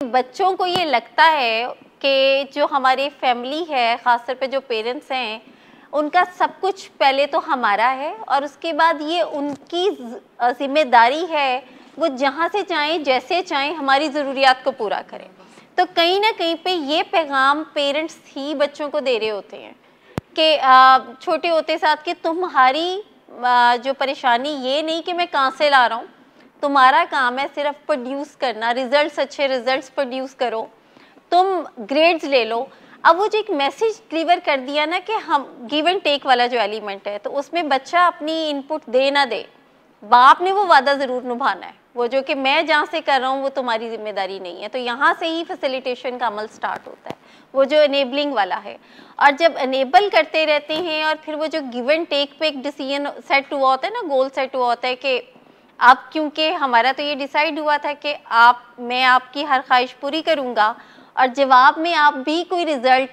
बच्चों को ये लगता है कि जो हमारी फैमिली है, ख़ासतौर पे जो पेरेंट्स हैं, उनका सब कुछ पहले तो हमारा है और उसके बाद ये उनकी ज़िम्मेदारी है, वो जहाँ से चाहें, जैसे चाहें हमारी ज़रूरियात को पूरा करें। तो कहीं ना कहीं पे ये पैगाम पेरेंट्स ही बच्चों को दे रहे होते हैं कि छोटे होते साथ कि तुम्हारी जो परेशानी ये नहीं कि मैं कहाँ से ला रहा हूँ, तुम्हारा काम है सिर्फ प्रोड्यूस करना, रिजल्ट्स, अच्छे रिजल्ट्स प्रोड्यूस करो, तुम ग्रेड्स ले लो। अब वो जो एक मैसेज डिलीवर कर दिया ना कि हम गिव एंड टेक वाला जो एलिमेंट है, तो उसमें बच्चा अपनी इनपुट दे ना दे, बाप ने वो वादा ज़रूर निभाना है, वो जो कि मैं जहाँ से कर रहा हूँ वो तुम्हारी जिम्मेदारी नहीं है। तो यहाँ से ही फैसिलिटेशन का अमल स्टार्ट होता है, वो जो एनेबलिंग वाला है। और जब एनेबल करते रहते हैं और फिर वो जो गिव एंड टेक पे एक डिसीजन सेट हुआ होता है ना, गोल सेट हुआ होता है कि अब क्योंकि हमारा तो ये डिसाइड हुआ था कि मैं आपकी हर ख्वाहिश पूरी करूँगा और जवाब में आप भी कोई रिज़ल्ट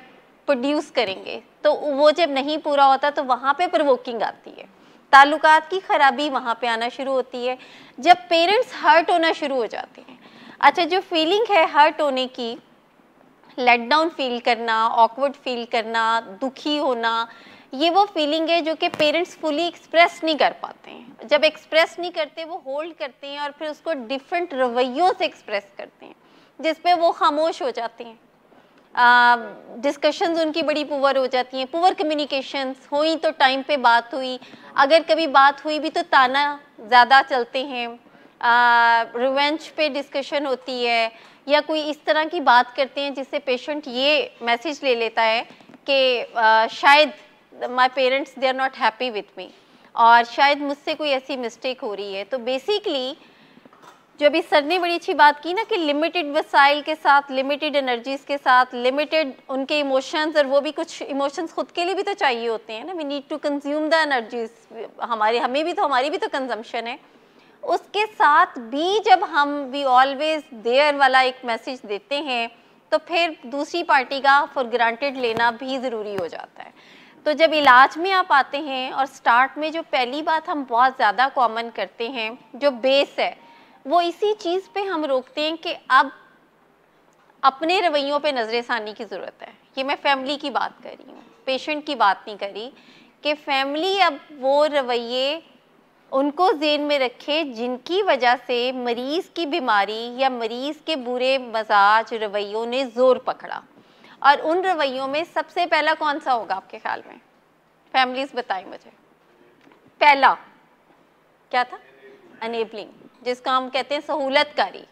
प्रोड्यूस करेंगे, तो वो जब नहीं पूरा होता तो वहाँ पे प्रोवोकिंग आती है, ताल्लुकात की ख़राबी वहाँ पे आना शुरू होती है, जब पेरेंट्स हर्ट होना शुरू हो जाते हैं। अच्छा, जो फीलिंग है हर्ट होने की, लेट डाउन फील करना, ऑकवर्ड फील करना, दुखी होना, ये वो फीलिंग है जो कि पेरेंट्स फुली एक्सप्रेस नहीं कर पाते हैं। जब एक्सप्रेस नहीं करते, वो होल्ड करते हैं और फिर उसको डिफरेंट रवैयों से एक्सप्रेस करते हैं, जिस पे वो खामोश हो जाते हैं। डिस्कशंस उनकी बड़ी पुअर हो जाती हैं, पुअर कम्युनिकेशंस हुई तो टाइम पे बात हुई, अगर कभी बात हुई भी तो ताना ज़्यादा चलते हैं, रिवेंज पे डिस्कशन होती है, या कोई इस तरह की बात करते हैं जिससे पेशेंट ये मैसेज ले लेता है कि शायद my parents they are not happy with me, और शायद मुझसे कोई ऐसी मिस्टेक हो रही है। तो बेसिकली जो अभी सर ने बड़ी अच्छी बात की ना कि लिमिटेड वसाइल के साथ, लिमिटेड एनर्जीज के साथ, लिमिटेड उनके इमोशंस, और वो भी कुछ इमोशंस खुद के लिए भी तो चाहिए होते हैं ना, we need to consume the energies, हमारी भी तो कंजम्पशन है। उसके साथ भी जब हम वी ऑलवेज देयर वाला एक मैसेज देते हैं, तो फिर दूसरी पार्टी का फॉर ग्रांटेड लेना भी ज़रूरी हो जाता है। तो जब इलाज में आप आते हैं और स्टार्ट में जो पहली बात हम बहुत ज़्यादा कॉमन करते हैं, जो बेस है, वो इसी चीज़ पे हम रोकते हैं कि अब अपने रवैयों पे नज़रसानी की ज़रूरत है। ये मैं फैमिली की बात कर रही हूँ, पेशेंट की बात नहीं करी, कि फैमिली अब वो रवैये उनको ज़हन में रखे जिनकी वजह से मरीज़ की बीमारी या मरीज़ के बुरे मजाज रवैयों ने ज़ोर पकड़ा। और उन रवैयों में सबसे पहला कौन सा होगा आपके ख्याल में? फैमिलीज़ बताएं मुझे। पहला क्या था? अनेबलिंग, जिसको हम कहते हैं सहूलतकारी,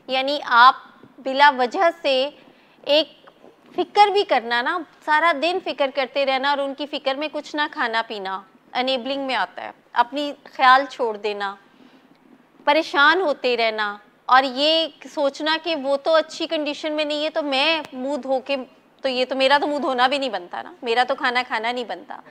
यानी आप बिला वजह से एक फ़िक्र भी करना ना, सारा दिन फ़िक्र करते रहना और उनकी फ़िक्र में कुछ ना खाना पीना अनेबलिंग में आता है। अपनी ख्याल छोड़ देना, परेशान होते रहना, और ये सोचना कि वो तो अच्छी कंडीशन में नहीं है तो मैं मुँह धो के, तो ये तो मेरा तो मुँह धोना भी नहीं बनता ना, मेरा तो खाना खाना नहीं बनता।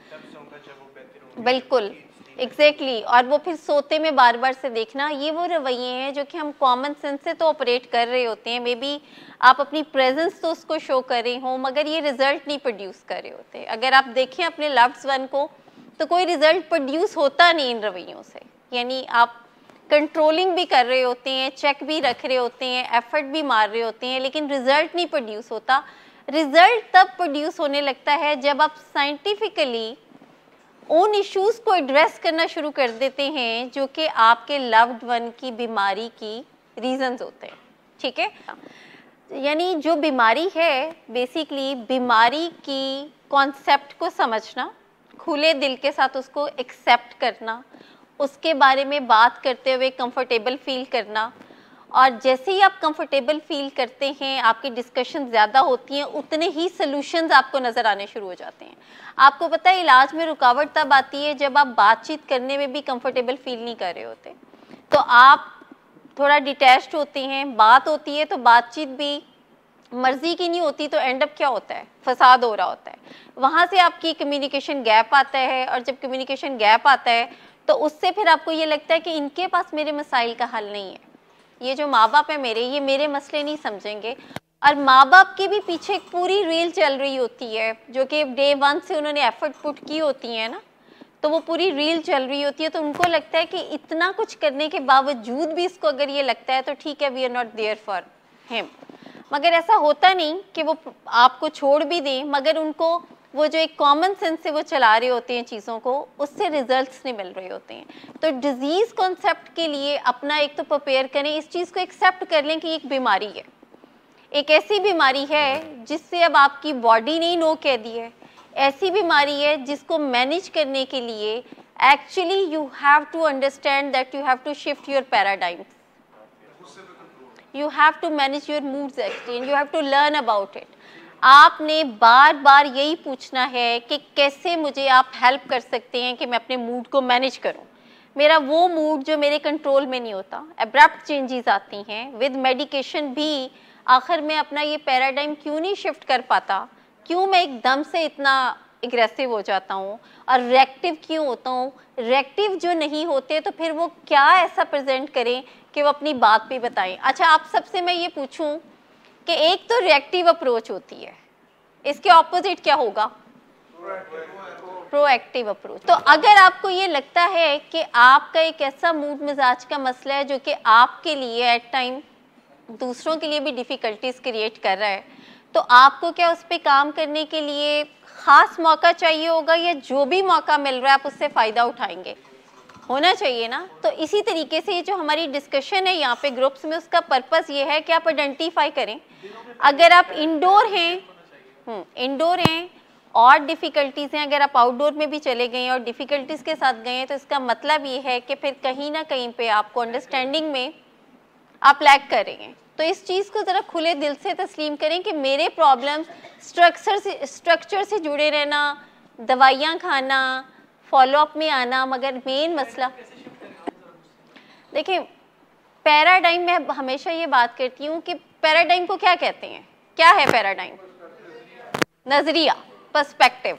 बिल्कुल, एग्जैक्टली। और वो फिर सोते में बार बार से देखना, ये वो रवैये हैं जो कि हम कॉमन सेंस से तो ऑपरेट कर रहे होते हैं, मे बी आप अपनी प्रेजेंस तो उसको शो कर रहे हो मगर ये रिजल्ट नहीं प्रोड्यूस कर रहे होते। अगर आप देखें अपने लव्ड वन को, तो कोई रिजल्ट प्रोड्यूस होता नहीं इन रवैयों से, यानी आप कंट्रोलिंग भी कर रहे होते हैं, चेक भी रख रहे होते हैं, एफर्ट भी मार रहे होते हैं, लेकिन रिजल्ट नहीं प्रोड्यूस होता। रिजल्ट तब प्रोड्यूस होने लगता है जब आप साइंटिफिकली उन इश्यूज को एड्रेस करना शुरू कर देते हैं जो कि आपके लव्ड वन की बीमारी की रीजंस होते हैं। ठीक है, यानी जो बीमारी है, बेसिकली बीमारी की कॉन्सेप्ट को समझना, खुले दिल के साथ उसको एक्सेप्ट करना, उसके बारे में बात करते हुए कंफर्टेबल फील करना, और जैसे ही आप कंफर्टेबल फील करते हैं, आपकी डिस्कशन ज़्यादा होती हैं, उतने ही सॉल्यूशंस आपको नज़र आने शुरू हो जाते हैं। आपको पता है इलाज में रुकावट तब आती है जब आप बातचीत करने में भी कंफर्टेबल फील नहीं कर रहे होते, तो आप थोड़ा डिटैच्ड होते हैं, बात होती है तो बातचीत भी मर्जी की नहीं होती, तो एंड अप क्या होता है? फसाद हो रहा होता है। वहाँ से आपकी कम्युनिकेशन गैप आता है, और जब कम्युनिकेशन गैप आता है तो उससे फिर आपको ये लगता है कि इनके पास मेरे मसाइल का हल नहीं है, ये जो माँ बाप है मेरे, ये मेरे मसले नहीं समझेंगे। और माँ बाप के भी पीछे एक पूरी रील चल रही होती है जो कि डे वन से उन्होंने एफर्ट पुट की होती है ना, तो वो पूरी रील चल रही होती है, तो उनको लगता है कि इतना कुछ करने के बावजूद भी इसको अगर ये लगता है तो ठीक है, we are not there for him. मगर ऐसा होता नहीं कि वो आपको छोड़ भी दें, मगर उनको वो जो एक कॉमन सेंस से वो चला रहे होते हैं चीज़ों को, उससे रिजल्ट्स नहीं मिल रहे होते हैं। तो डिजीज़ कॉन्सेप्ट के लिए अपना एक तो प्रिपेयर करें, इस चीज़ को एक्सेप्ट कर लें कि एक बीमारी है, एक ऐसी बीमारी है जिससे अब आपकी बॉडी ने नो कह दी है, ऐसी बीमारी है जिसको मैनेज करने के लिए actually you have to understand that you have to shift your paradigms, you have to manage your moods actually and you have to learn about it। आपने बार बार यही पूछना है कि कैसे मुझे आप हेल्प कर सकते हैं कि मैं अपने मूड को मैनेज करूं, मेरा वो मूड जो मेरे कंट्रोल में नहीं होता, एब्रप्ट चेंजेस आती हैं, विद मेडिकेशन भी आखिर में अपना ये पैराडाइम क्यों नहीं शिफ्ट कर पाता, क्यों मैं एकदम से इतना एग्रेसिव हो जाता हूँ और रिएक्टिव क्यों होता हूँ, रिएक्टिव जो नहीं होते तो फिर वो क्या ऐसा प्रेजेंट करें कि वो अपनी बात भी बताएं। अच्छा, आप सबसे मैं ये पूछूं कि एक तो रिएक्टिव अप्रोच होती है, इसके ऑपोजिट क्या होगा, प्रोएक्टिव अप्रोच। तो अगर आपको ये लगता है कि आपका एक ऐसा मूड मिजाज का मसला है जो कि आपके लिए एट टाइम दूसरों के लिए भी डिफ़िकल्टीज क्रिएट कर रहा है, तो आपको क्या उस पर काम करने के लिए ख़ास मौका चाहिए होगा, या जो भी मौका मिल रहा है आप उससे फ़ायदा उठाएंगे, होना चाहिए ना। तो इसी तरीके से ये जो हमारी डिस्कशन है यहाँ पे ग्रुप्स में, उसका पर्पस ये है कि आप आइडेंटिफाई करें, अगर आप इंडोर हैं और डिफ़िकल्टीज़ हैं, अगर आप आउटडोर में भी चले गए हैं और डिफ़िकल्टीज़ के साथ गए हैं, तो इसका मतलब ये है कि फिर कहीं ना कहीं पे आपको अंडरस्टैंडिंग में आप लैग कर रहे हैं। तो इस चीज़ को ज़रा खुले दिल से तस्लीम करें कि मेरे प्रॉब्लम्स स्ट्रक्चर से जुड़े रहना, दवाइयाँ खाना, फॉलोअप में आना, मगर मेन मसला देखिए पैराडाइम में हमेशा ये बात करती हूँ कि पैराडाइम को क्या कहते हैं, क्या है पैराडाइम, नज़रिया, पर्सपेक्टिव।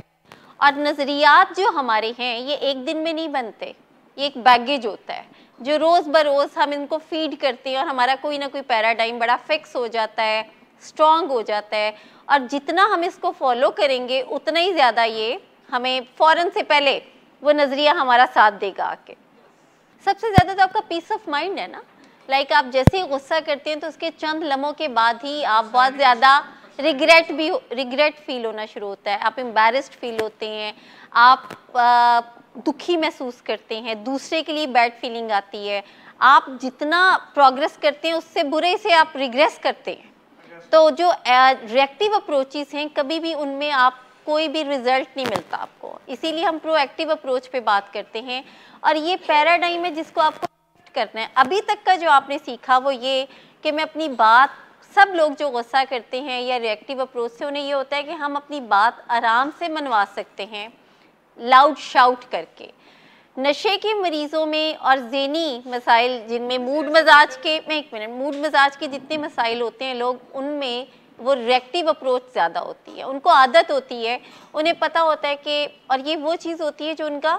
और नज़रियात जो हमारे हैं ये एक दिन में नहीं बनते, ये एक बैगेज होता है जो रोज़ बरोज़ हम इनको फीड करते हैं और हमारा कोई ना कोई पैराडाइम बड़ा फिक्स हो जाता है, स्ट्रॉन्ग हो जाता है, और जितना हम इसको फॉलो करेंगे उतना ही ज़्यादा ये हमें फ़ौरन से पहले वो नज़रिया हमारा साथ देगा आके। सबसे ज़्यादा तो आपका पीस ऑफ माइंड है ना, लाइक आप जैसे ही गुस्सा करते हैं तो उसके चंद लम्हों के बाद ही आप बहुत ज़्यादा रिग्रेट फील होना शुरू होता है, आप एम्बैरेस्ड फील होते हैं, आप दुखी महसूस करते हैं, दूसरे के लिए बैड फीलिंग आती है, आप जितना प्रोग्रेस करते हैं उससे बुरे से आप रिग्रेस करते हैं। तो जो रिएक्टिव अप्रोचेस हैं कभी भी उनमें आप कोई भी रिजल्ट नहीं मिलता आपको, इसीलिए हम प्रोएक्टिव अप्रोच पे बात करते हैं। और ये पैराडाइम है जिसको आपको करना है। अभी तक का जो आपने सीखा वो ये कि मैं अपनी बात, सब लोग जो गुस्सा करते हैं या रिएक्टिव अप्रोच से, उन्हें ये होता है कि हम अपनी बात आराम से मनवा सकते हैं लाउड शाउट करके। नशे के मरीज़ों में और ज़हनी मसाइल जिनमें मूड मजाज के जितने मसाइल होते हैं लोग, उनमें वो रिएक्टिव अप्रोच ज़्यादा होती है, उनको आदत होती है, उन्हें पता होता है कि, और ये वो चीज़ होती है जो उनका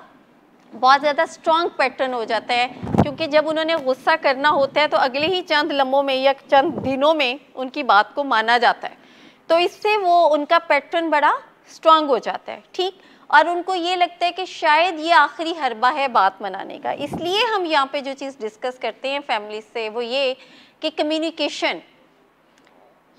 बहुत ज़्यादा स्ट्रॉन्ग पैटर्न हो जाता है, क्योंकि जब उन्होंने गुस्सा करना होता है तो अगले ही चंद लम्हों में या चंद दिनों में उनकी बात को माना जाता है, तो इससे वो उनका पैटर्न बड़ा स्ट्रॉन्ग हो जाता है, ठीक। और उनको ये लगता है कि शायद ये आखिरी हरबा है बात मनाने का। इसलिए हम यहाँ पे जो चीज़ डिस्कस करते हैं फैमिली से वो ये कि कम्युनिकेशन,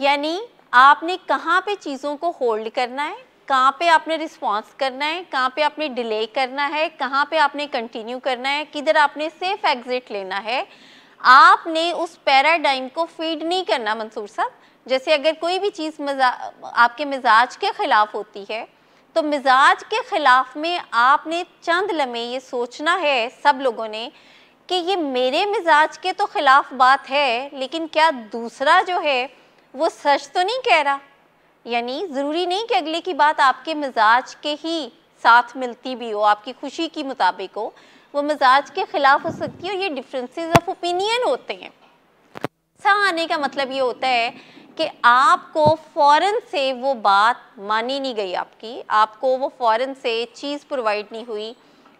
यानी आपने कहाँ पे चीज़ों को होल्ड करना है, कहाँ पे आपने रिस्पॉन्स करना है, कहाँ पे आपने डिले करना है, कहाँ पे आपने कंटिन्यू करना है, किधर आपने सेफ एग्जिट लेना है। आपने उस पैराडाइम को फीड नहीं करना मंसूर साहब। जैसे अगर कोई भी चीज़ आपके मिजाज के ख़िलाफ़ होती है तो मिजाज के ख़िलाफ़ में आपने चंद लम्हे ये सोचना है सब लोगों ने कि ये मेरे मिजाज के तो ख़िलाफ़ बात है, लेकिन क्या दूसरा जो है वो सच तो नहीं कह रहा। यानी ज़रूरी नहीं कि अगले की बात आपके मिजाज के ही साथ मिलती भी हो, आपकी खुशी की मुताबिक हो, वो मिजाज के ख़िलाफ़ हो सकती है, और ये डिफरेंसेस ऑफ ओपिनियन होते हैं। सा आने का मतलब ये होता है कि आपको फ़ौरन से वो बात मानी नहीं गई, आपको वो फ़ौरन से चीज़ प्रोवाइड नहीं हुई,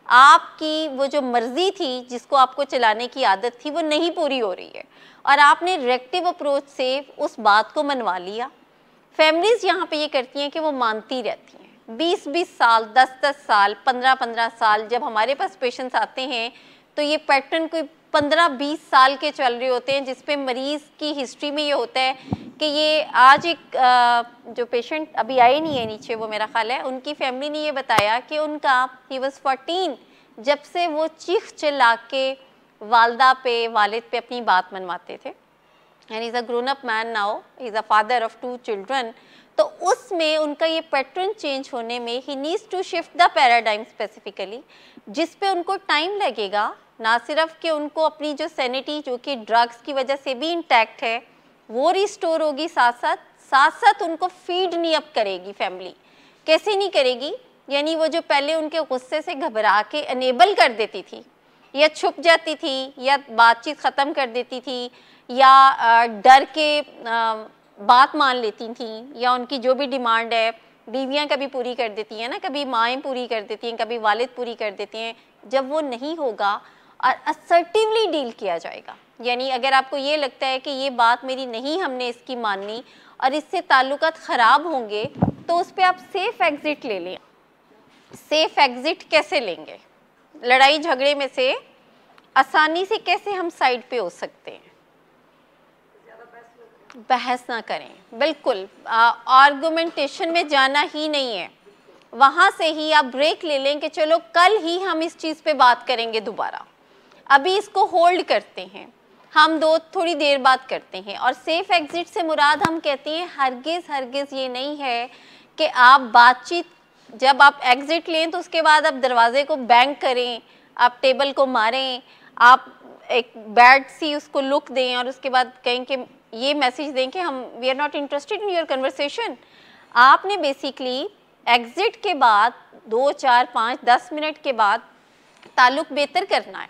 आपकी वो जो मर्ज़ी थी जिसको आपको चलाने की आदत थी वो नहीं पूरी हो रही है, और आपने रिएक्टिव अप्रोच से उस बात को मनवा लिया। फैमिलीज़ यहाँ पे ये करती हैं कि वो मानती रहती हैं 20-20 साल, 10-10 साल, 15-15 साल। जब हमारे पास पेशेंट्स आते हैं तो ये पैटर्न कोई 15-20 साल के चल रहे होते हैं, जिस पे मरीज़ की हिस्ट्री में ये होता है कि ये आज एक जो पेशेंट अभी आए नहीं है नीचे, वो मेरा ख्याल है उनकी फैमिली ने ये बताया कि उनका ही वाज 14 जब से वो चीख चिल्ला के वालदा पे वालिद पे अपनी बात मनवाते थे, and is a grown up man now, is a father of 2 children. तो उसमें उनका ये पैटर्न चेंज होने में ही needs to shift the paradigm specifically, जिस पे उनको टाइम लगेगा, ना सिर्फ कि उनको अपनी जो सैनिटी जो कि ड्रग्स की वजह से भी इंटैक्ट है वो रिस्टोर होगी, साथ साथ उनको फीड नहीं अप करेगी फैमिली। कैसे नहीं करेगी? यानी वो जो पहले उनके गुस्से से घबरा के अनेबल कर देती थी या छुप जाती थी या बातचीत ख़त्म कर देती थी या डर के बात मान लेती थी, या उनकी जो भी डिमांड है बीवियां कभी पूरी कर देती हैं ना, कभी माएँ पूरी कर देती हैं, कभी वालिद पूरी कर देते हैं। जब वो नहीं होगा और असर्टिवली डील किया जाएगा, यानी अगर आपको ये लगता है कि ये बात मेरी नहीं, हमने इसकी माननी और इससे ताल्लुकात ख़राब होंगे, तो उस पर आप सेफ़ एग्ज़िट ले लें। सेफ़ एग्ज़िट कैसे लेंगे? लड़ाई झगड़े में से आसानी से कैसे हम साइड पे हो सकते हैं? बहस ना करें, बिल्कुल आर्गुमेंटेशन में जाना ही नहीं है। वहाँ से ही आप ब्रेक ले लें कि चलो कल ही हम इस चीज़ पे बात करेंगे दोबारा, अभी इसको होल्ड करते हैं, हम थोड़ी देर बाद करते हैं। और सेफ़ एग्ज़िट से मुराद हम कहते हैं हरगिज़ ये नहीं है कि आप बातचीत जब आप एग्ज़िट लें तो उसके बाद आप दरवाजे को बैंग करें, आप टेबल को मारें, आप एक बैड सी उसको लुक दें और उसके बाद कहें कि ये मैसेज दें कि हम we are not interested in your conversation. आपने बेसिकली एग्ज़िट के बाद 2, 4, 5, 10 मिनट के बाद ताल्लुक़ बेहतर करना है,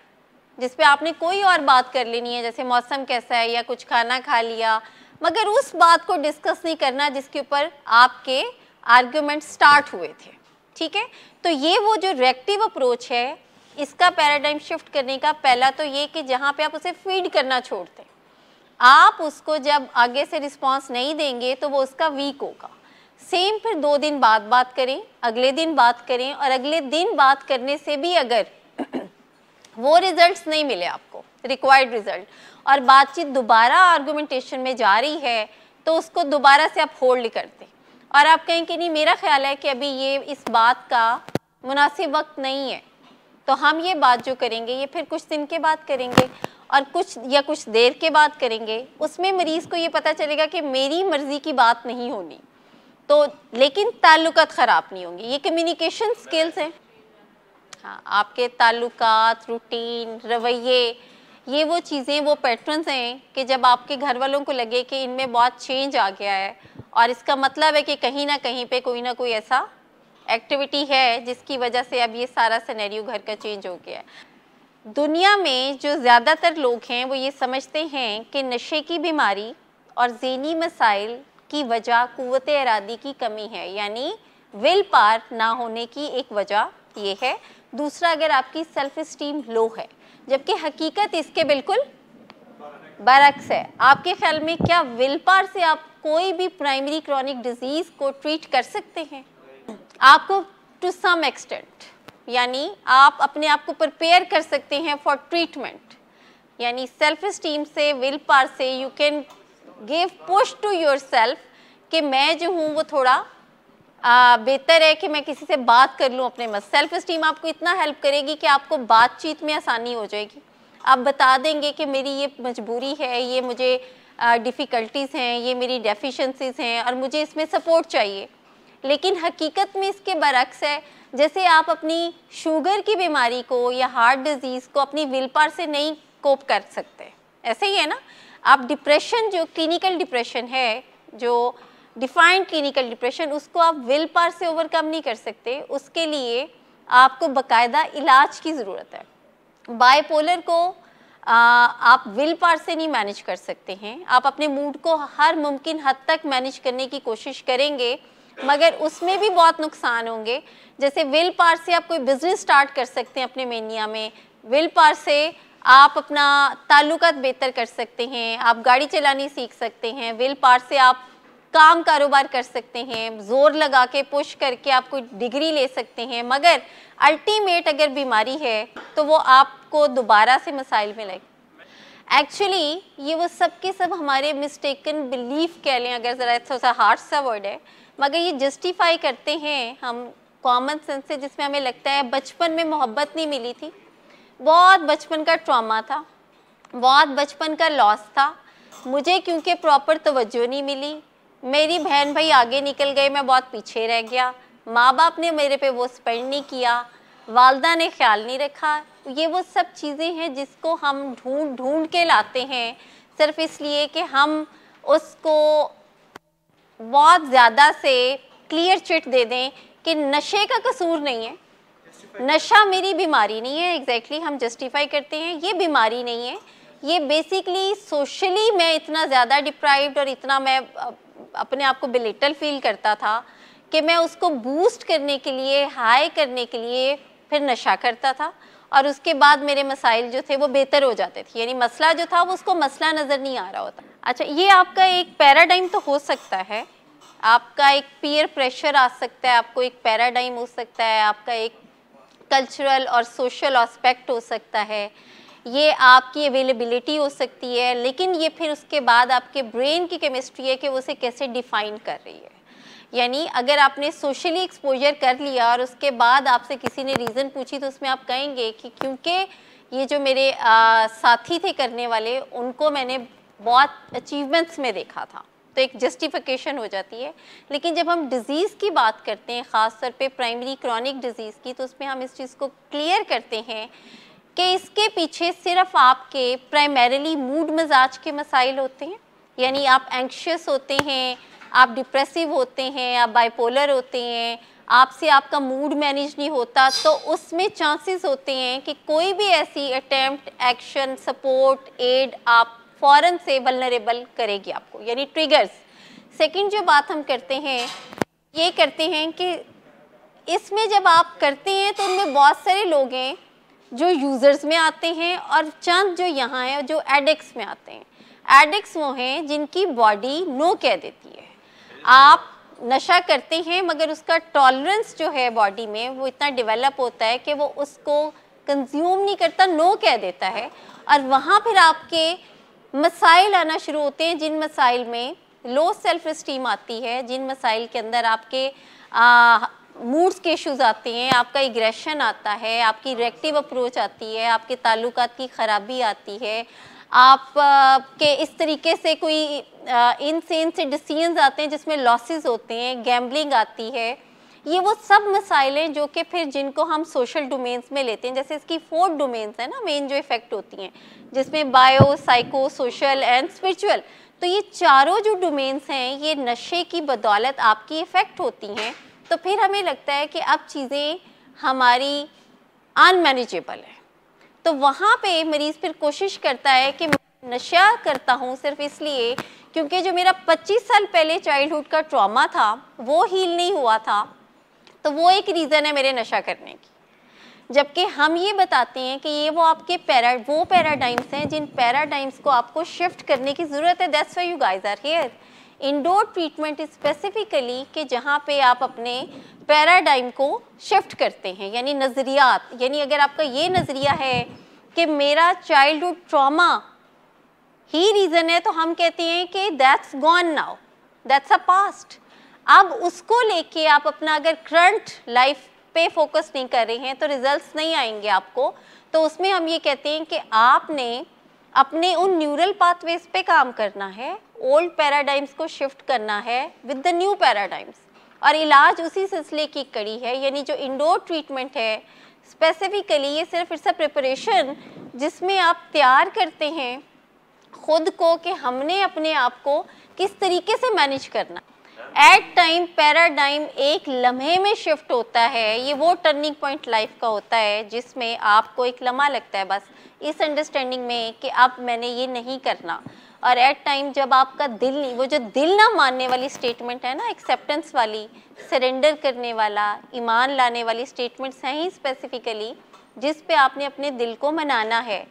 जिस पे आपने कोई और बात कर लेनी है, जैसे मौसम कैसा है या कुछ खाना खा लिया, मगर उस बात को डिस्कस नहीं करना जिसके ऊपर आपके आर्गुमेंट स्टार्ट हुए थे। ठीक है, तो ये वो जो रिएक्टिव अप्रोच है, इसका पैराडाइम शिफ्ट करने का पहला तो ये कि जहाँ पे आप उसे फीड करना छोड़ते हैं, आप उसको जब आगे से रिस्पांस नहीं देंगे तो वो उसका वीक होगा। सेम फिर 2 दिन बाद बात करें, अगले दिन बात करें, और अगले दिन बात करने से भी अगर वो रिजल्ट्स नहीं मिले आपको, रिक्वायर्ड रिजल्ट, और बातचीत दोबारा आर्गुमेंटेशन में जा रही है, तो उसको दोबारा से आप होल्ड कर दें और आप कहें कि नहीं, मेरा ख्याल है कि अभी ये इस बात का मुनासिब वक्त नहीं है, तो हम ये बात जो करेंगे ये फिर कुछ दिन के बाद करेंगे और कुछ देर के बाद करेंगे। उसमें मरीज़ को ये पता चलेगा कि मेरी मर्ज़ी की बात नहीं होनी, तो लेकिन ताल्लुकात ख़राब नहीं होंगे। ये कम्युनिकेशन स्किल्स हैं। हाँ, आपके ताल्लुकात, रूटीन, रवैये, ये वो चीज़ें, वो पैटर्न्स हैं कि जब आपके घर वालों को लगे कि इनमें बहुत चेंज आ गया है और इसका मतलब है कि कहीं ना कहीं पे कोई ना कोई ऐसा एक्टिविटी है जिसकी वजह से अब ये सारा सिनेरियो घर का चेंज हो गया है। दुनिया में जो ज़्यादातर लोग हैं वो ये समझते हैं कि नशे की बीमारी और ज़हनी मसाइल की वजह क़ुव्वत इरादी की कमी है, यानी विल पावर ना होने की एक वजह ये है। दूसरा, अगर आपकी सेल्फ इस्टीम लो है, जबकि हकीकत इसके बिल्कुल बरक्स है। आपके ख्याल में क्या विल पावर से आप कोई भी प्राइमरी क्रॉनिक डिजीज़ को ट्रीट कर सकते हैं? आपको टू सम एक्सटेंट, यानी आप अपने आप को प्रिपेयर कर सकते हैं फॉर ट्रीटमेंट, यानी सेल्फ इस्टीम से, विल पावर से you can give push to yourself कि मैं जो हूँ वो थोड़ा बेहतर है कि मैं किसी से बात कर लूँ अपने मत। सेल्फ इस्टीम आपको इतना हेल्प करेगी कि आपको बातचीत में आसानी हो जाएगी। आप बता देंगे कि मेरी ये मजबूरी है, ये मुझे डिफ़िकल्टीज़ हैं, ये मेरी डेफिशिएंसीज़ हैं और मुझे इसमें सपोर्ट चाहिए। लेकिन हकीकत में इसके बरक्स है, जैसे आप अपनी शुगर की बीमारी को या हार्ट डिजीज़ को अपनी विल पावर से नहीं कोप कर सकते, ऐसे ही है ना। आप डिप्रेशन, जो क्लिनिकल डिप्रेशन है, जो डिफाइंड क्लिनिकल डिप्रेशन, उसको आप विल पावर से ओवरकम नहीं कर सकते। उसके लिए आपको बाकायदा इलाज की ज़रूरत है। बाइपोलर को आप विल पावर से नहीं मैनेज कर सकते हैं। आप अपने मूड को हर मुमकिन हद तक मैनेज करने की कोशिश करेंगे, मगर उसमें भी बहुत नुकसान होंगे। जैसे विल पावर से आप कोई बिज़नेस स्टार्ट कर सकते हैं अपने मेनिया में, विल पावर से आप अपना ताल्लुकात बेहतर कर सकते हैं, आप गाड़ी चलानी सीख सकते हैं, विल पावर से आप काम कारोबार कर सकते हैं, ज़ोर लगा के पुश करके आप कोई डिग्री ले सकते हैं। मगर अल्टीमेट अगर बीमारी है तो वो आपको दोबारा से मसाइल में एक्चुअली ये वो सब के सब हमारे मिस्टेकन बिलीफ कह लें, अगर ज़रा थोड़ा सा हार्श सा वर्ड है, मगर ये जस्टिफाई करते हैं हम कॉमन सेंस से, जिसमें हमें लगता है बचपन में मोहब्बत नहीं मिली थी, बहुत बचपन का ट्रॉमा था, बहुत बचपन का लॉस था, मुझे क्योंकि प्रॉपर तवज्जो नहीं मिली, मेरी बहन भाई आगे निकल गए, मैं बहुत पीछे रह गया, माँ बाप ने मेरे पे वो स्पेंड नहीं किया, वालदा ने ख्याल नहीं रखा। ये वो सब चीज़ें हैं जिसको हम ढूंढ ढूंढ के लाते हैं सिर्फ इसलिए कि हम उसको बहुत ज़्यादा से क्लियर चिट दे दें कि नशे का कसूर नहीं है, नशा मेरी बीमारी नहीं है। एग्जैक्टली हम जस्टिफाई करते हैं ये बीमारी नहीं है, ये बेसिकली सोशली मैं इतना ज़्यादा डिप्राइव्ड और इतना मैं अपने आप को बिलिटल फील करता था कि मैं उसको बूस्ट करने के लिए, हाई करने के लिए फिर नशा करता था, और उसके बाद मेरे मसाइल जो थे वो बेहतर हो जाते थे, यानी मसला जो था वो उसको मसला नज़र नहीं आ रहा होता। अच्छा, ये आपका एक पैराडाइम तो हो सकता है, आपका एक पीयर प्रेशर आ सकता है, आपको एक पैराडाइम हो सकता है, आपका एक कल्चरल और सोशल एस्पेक्ट हो सकता है, ये आपकी अवेलेबिलिटी हो सकती है, लेकिन ये फिर उसके बाद आपके ब्रेन की केमिस्ट्री है कि वो उसे कैसे डिफ़ाइन कर रही है। यानी अगर आपने सोशली एक्सपोजर कर लिया और उसके बाद आपसे किसी ने रीज़न पूछी, तो उसमें आप कहेंगे कि क्योंकि ये जो मेरे साथी थे करने वाले, उनको मैंने बहुत अचीवमेंट्स में देखा था, तो एक जस्टिफिकेशन हो जाती है। लेकिन जब हम डिज़ीज़ की बात करते हैं, ख़ास तौर पे प्राइमरी क्रॉनिक डिज़ीज़ की, तो उसमें हम इस चीज़ को क्लियर करते हैं कि इसके पीछे सिर्फ आपके प्राइमरीली मूड मिजाज के मसाइल होते हैं, यानी आप एंक्शियस होते हैं, आप डिप्रेसिव होते हैं, आप बाइपोलर होते हैं, आपसे आपका मूड मैनेज नहीं होता, तो उसमें चांसेस होते हैं कि कोई भी ऐसी अटेम्प्ट, एक्शन, सपोर्ट, एड आप फ़ौरन से वल्नरेबल करेगी आपको, यानी ट्रिगर्स। सेकंड जो बात हम करते हैं, ये करते हैं कि इसमें जब आप करते हैं तो उनमें बहुत सारे लोग हैं जो यूज़र्स में आते हैं और चंद जो यहाँ हैं जो एडिक्ट्स में आते हैं। एडिक्ट्स वो हैं जिनकी बॉडी नो कह देती है। आप नशा करते हैं मगर उसका टॉलरेंस जो है बॉडी में वो इतना डेवलप होता है कि वो उसको कंज्यूम नहीं करता, नो कह देता है, और वहाँ फिर आपके मसाइल आना शुरू होते हैं, जिन मसाइल में लो सेल्फ इस्टीम आती है, जिन मसाइल के अंदर आपके मूड्स के इश्यूज़ आते हैं, आपका एग्रेशन आता है, आपकी रिएक्टिव अप्रोच आती है, आपके ताल्लुकात की ख़राबी आती है, आप के इस तरीके से कोई इनसेन से डिसीजंस आते हैं जिसमें लॉसेस होते हैं, गैम्बलिंग आती है। ये वो सब मसाइल हैं जो कि फिर जिनको हम सोशल डोमेन्स में लेते हैं, जैसे इसकी 4 डोमेन्स हैं ना मेन जो इफ़ेक्ट होती हैं, जिसमें bio, psycho, social and spiritual. तो ये चारों जो डोमेन्स हैं ये नशे की बदौलत आपकी इफ़ेक्ट होती हैं। तो फिर हमें लगता है कि अब चीज़ें हमारी अनमैनेजेबल है, तो वहाँ पे मरीज़ फिर कोशिश करता है कि नशा करता हूँ सिर्फ इसलिए क्योंकि जो मेरा 25 साल पहले चाइल्डहुड का ट्रॉमा था वो हील नहीं हुआ था, तो वो एक रीज़न है मेरे नशा करने की। जबकि हम ये बताते हैं कि ये वो आपके पैराडाइम्स हैं जिन पैराडाइम्स को आपको शिफ्ट करने की ज़रूरत है। That's why you guys are here. Indoor treatment specifically कि जहाँ पे आप अपने पैराडाइम को शिफ्ट करते हैं, यानी नज़रियात, यानी अगर आपका ये नज़रिया है कि मेरा चाइल्डहुड ट्रॉमा ही रीज़न है, तो हम कहते हैं कि that's gone now, that's a past. अब उसको लेके आप अपना अगर करंट लाइफ पे फोकस नहीं कर रहे हैं तो रिजल्ट्स नहीं आएंगे आपको। तो उसमें हम ये कहते हैं कि आपने अपने उन न्यूरल पाथवेज पे काम करना है, ओल्ड पैराडाइम्स को शिफ्ट करना है विद द न्यू पैराडाइम्स, और इलाज उसी सिलसिले की कड़ी है। यानी जो इंडोर ट्रीटमेंट है स्पेसिफिकली ये सिर्फ इट्स अ प्रिपरेशन जिसमें आप तैयार करते हैं खुद को कि हमने अपने आप को किस तरीके से मैनेज करना। एट टाइम पैराडाइम एक लम्हे में शिफ्ट होता है, ये वो टर्निंग पॉइंट लाइफ का होता है जिसमें आपको एक लम्हा लगता है बस इस अंडरस्टैंडिंग में कि अब मैंने ये नहीं करना। और एट टाइम जब आपका दिल नहीं, वो जो दिल ना मानने वाली स्टेटमेंट है ना, एक्सेप्टेंस वाली, सरेंडर करने वाला, ईमान लाने वाली स्टेटमेंट्स हैं ही स्पेसिफिकली जिस पे आपने अपने दिल को मनाना है